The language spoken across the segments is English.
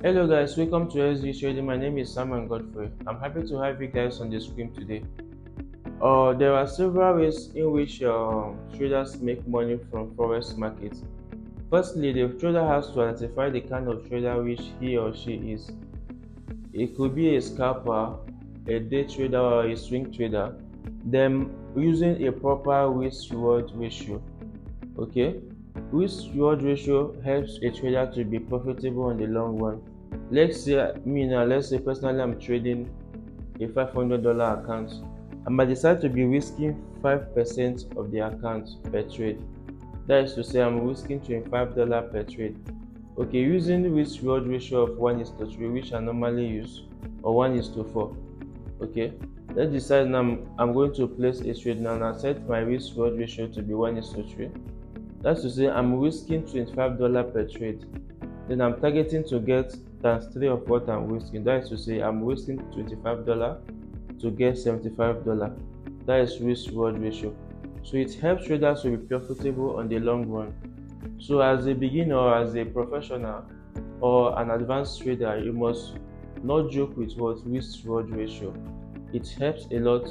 Hello guys, welcome to SD Trading. My name is Simon Godfrey. I'm happy to have you guys on the screen today. There are several ways in which traders make money from forex market. Firstly, the trader has to identify the kind of trader which he or she is. It could be a scalper, a day trader, or a swing trader. Them using a proper risk-reward ratio. Okay, risk-reward ratio helps a trader to be profitable in the long run. Let's say personally I'm trading a $500 account. I might decide to be risking 5% of the account per trade. That is to say I'm risking $25 per trade. Okay, using risk reward ratio of 1 is to 3, which I normally use, or 1 is to 4. Okay, let's decide now I'm going to place a trade now and I set my risk reward ratio to be 1 is to 3. That's to say I'm risking $25 per trade. Then I'm targeting to get times 3 of what I'm risking. That is to say I'm risking $25 to get $75. That is risk reward ratio. So it helps traders to be profitable on the long run. So as a beginner or as a professional or an advanced trader, you must not joke with what risk reward ratio. It helps a lot,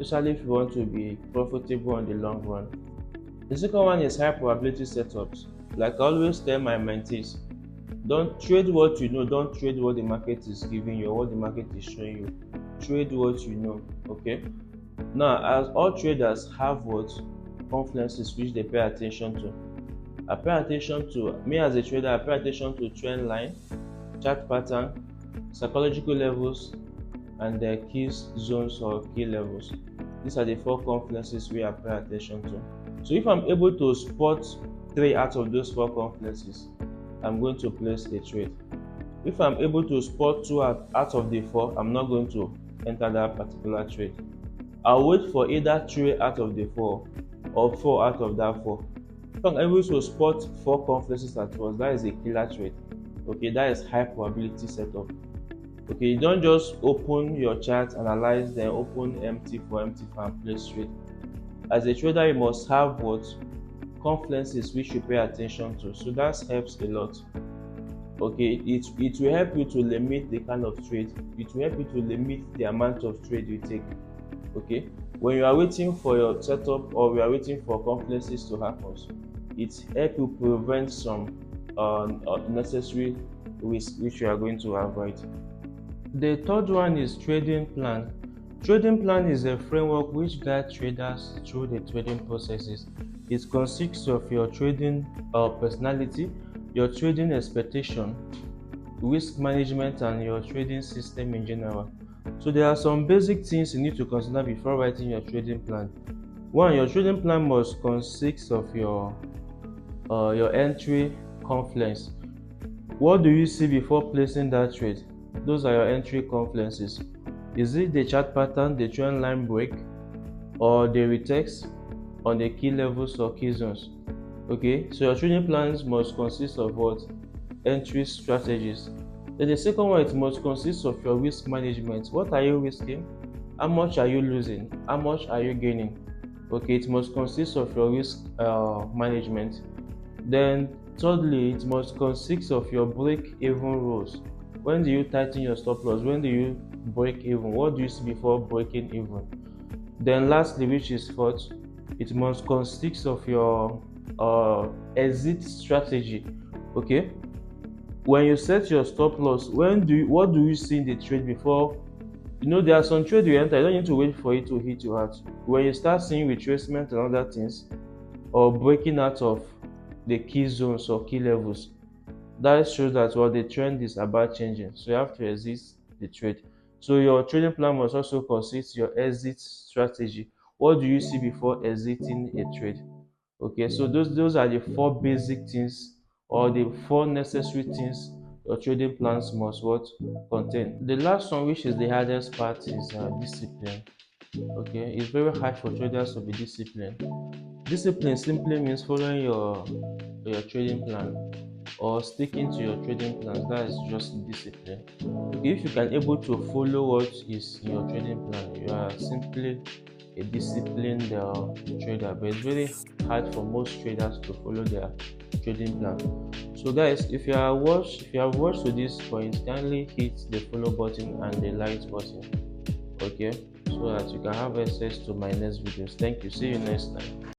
especially if you want to be profitable on the long run. The second one is high probability setups. Like I always tell my mentees, don't trade what you know, don't trade what the market is giving you or what the market is showing you. Trade what you know. Okay. Now, as all traders have what confluences which they pay attention to. I pay attention to me as a trader, I pay attention to trend line, chart pattern, psychological levels, and the key zones or key levels. These are the 4 confluences we pay attention to. So if I'm able to spot 3 out of those 4 confluences, I'm going to place a trade. If I'm able to spot 2 out of the 4, I'm not going to enter that particular trade. I'll wait for either 3 out of the 4 or 4 out of that 4. If I'm able to spot 4 confluences at once, that is a killer trade. Okay, that is high probability setup. Okay, you don't just open your chart, analyze, then open empty for and place trade. As a trader, you must have what confluences which you pay attention to. So that helps a lot. Okay, it will help you to limit the kind of trade. It will help you to limit the amount of trade you take. Okay, when you are waiting for your setup or you are waiting for confluences to happen, it helps you prevent some unnecessary risk which you are going to avoid. The third one is trading plan. Trading plan is a framework which guides traders through the trading processes. It consists of your trading personality, your trading expectation, risk management, and your trading system in general. So there are some basic things you need to consider before writing your trading plan. One, your trading plan must consist of your entry confluence. What do you see before placing that trade? Those are your entry confluences. Is it the chart pattern, the trend line break, or the retest on the key levels or key zones? Okay, so your trading plans must consist of what? Entry strategies. Then the second one, it must consist of your risk management. What are you risking? How much are you losing? How much are you gaining? Okay, it must consist of your risk management. Then thirdly, it must consist of your break-even rules. When do you tighten your stop loss? When do you break even? What do you see before breaking even? Then lastly, which is fourth, it must consist of your exit strategy. Okay, when you set your stop loss, what do you see in the trade before? There are some trade you enter, you don't need to wait for it to hit you out. When you start seeing retracement and other things, or breaking out of the key zones or key levels, that shows that the trend is about changing. So you have to exit the trade. So your trading plan must also consist your exit strategy. What do you see before exiting a trade? Okay, so those are the 4 basic things or the 4 necessary things your trading plans must what contain. The last one, which is the hardest part, is discipline. Okay, it's very hard for traders to be disciplined. Discipline simply means following your trading plan or sticking to your trading plans. That is just discipline. Okay, if you can able to follow what is in your trading plan, you are simply a disciplined trader, but it's really hard for most traders to follow their trading plan. So guys, if you have watched to this point, kindly hit the follow button and the like button, okay, so that you can have access to my next videos. Thank you. See you next time.